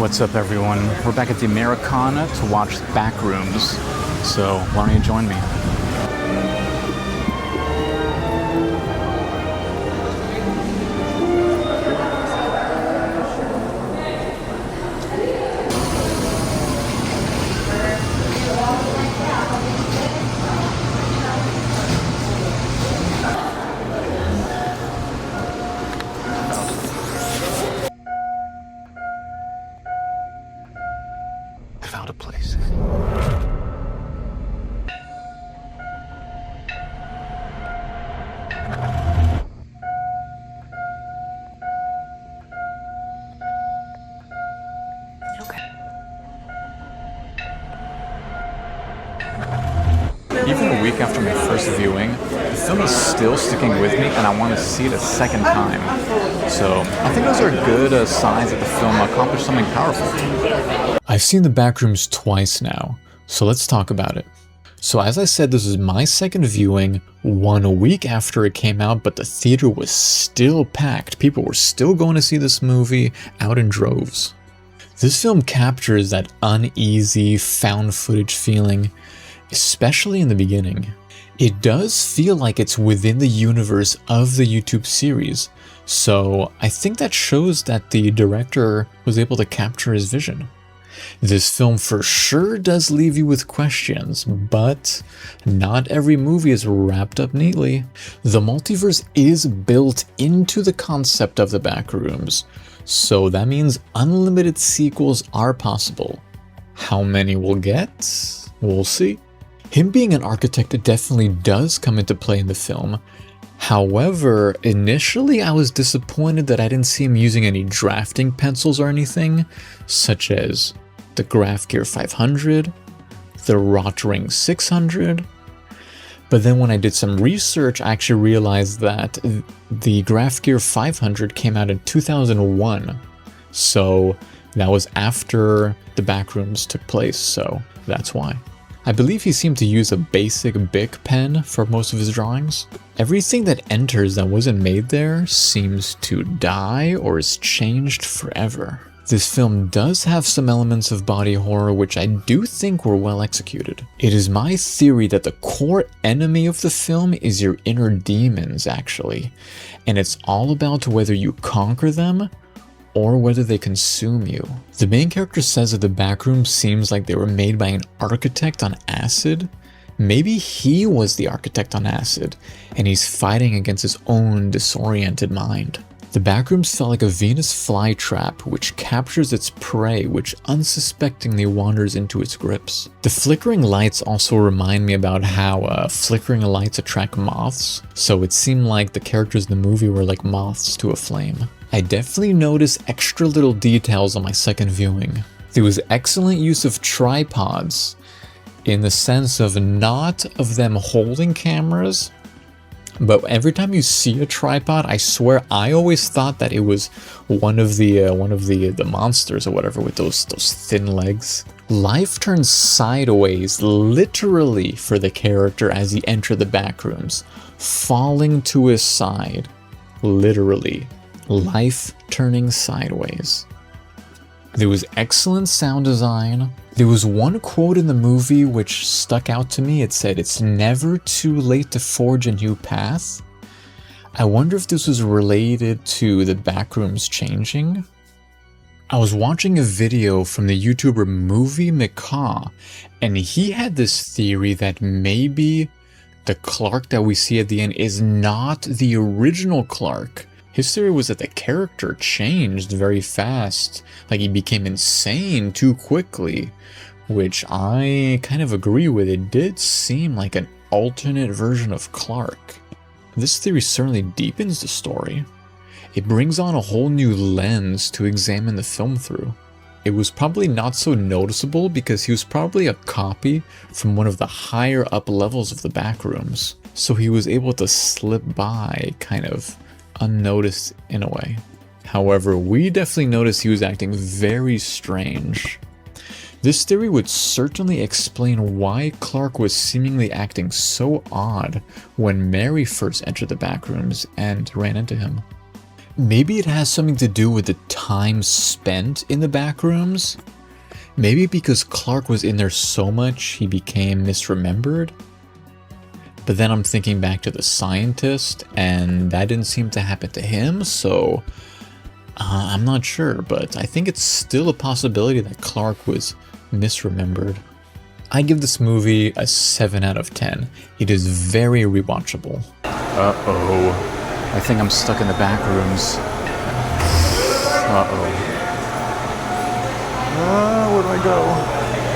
What's up, everyone? We're back at the Americana to watch Backrooms, so why don't you join me? I found a place. Even a week after my first viewing, the film is still sticking with me and I want to see it a second time. So I think those are good signs that the film accomplished something powerful. I've seen the Backrooms twice now, so let's talk about it. So as I said, this is my second viewing 1 week after it came out, but the theater was still packed. People were still going to see this movie out in droves. This film captures that uneasy, found footage feeling, especially in the beginning. It does feel like it's within the universe of the YouTube series, so I think that shows that the director was able to capture his vision. This film for sure does leave you with questions, but not every movie is wrapped up neatly. The multiverse is built into the concept of the Backrooms, so that means unlimited sequels are possible. How many we'll get? We'll see. Him being an architect definitely does come into play in the film. However, initially I was disappointed that I didn't see him using any drafting pencils or anything, such as the Graph Gear 500, the Rotring 600. But then when I did some research, I actually realized that the Graph Gear 500 came out in 2001. So that was after the Backrooms took place, so that's why. I believe he seemed to use a basic Bic pen for most of his drawings. Everything that enters that wasn't made there seems to die or is changed forever. This film does have some elements of body horror which I do think were well executed. It is my theory that the core enemy of the film is your inner demons actually, and it's all about whether you conquer them or whether they consume you. The main character says that the Backrooms seems like they were made by an architect on acid. Maybe he was the architect on acid, and he's fighting against his own disoriented mind. The Backrooms felt like a Venus flytrap which captures its prey, which unsuspectingly wanders into its grips. The flickering lights also remind me about how flickering lights attract moths, so it seemed like the characters in the movie were like moths to a flame. I definitely noticed extra little details on my second viewing. There was excellent use of tripods in the sense of not of them holding cameras, but every time you see a tripod, I swear I always thought that it was one of the monsters or whatever with those thin legs. Life turns sideways literally for the character as he entered the Backrooms, falling to his side, literally. Life turning sideways. There was excellent sound design. There was one quote in the movie which stuck out to me. It said, "It's never too late to forge a new path." I wonder if this was related to the Backrooms changing. I was watching a video from the YouTuber Movie Macaw, and he had this theory that maybe the Clark that we see at the end is not the original Clark. His theory was that the character changed very fast, like he became insane too quickly, which I kind of agree with. It did seem like an alternate version of Clark. This theory certainly deepens the story. It brings on a whole new lens to examine the film through. It was probably not so noticeable because he was probably a copy from one of the higher up levels of the Backrooms, so he was able to slip by kind of unnoticed in a way. However, we definitely noticed he was acting very strange. This theory would certainly explain why Clark was seemingly acting so odd when Mary first entered the Backrooms and ran into him. Maybe it has something to do with the time spent in the back rooms? Maybe because Clark was in there so much, he became misremembered? But then I'm thinking back to the scientist, and that didn't seem to happen to him, so I'm not sure, but I think it's still a possibility that Clark was misremembered. I give this movie a 7 out of 10. It is very rewatchable. Uh-oh. I think I'm stuck in the back rooms. Uh-oh. Where do I go?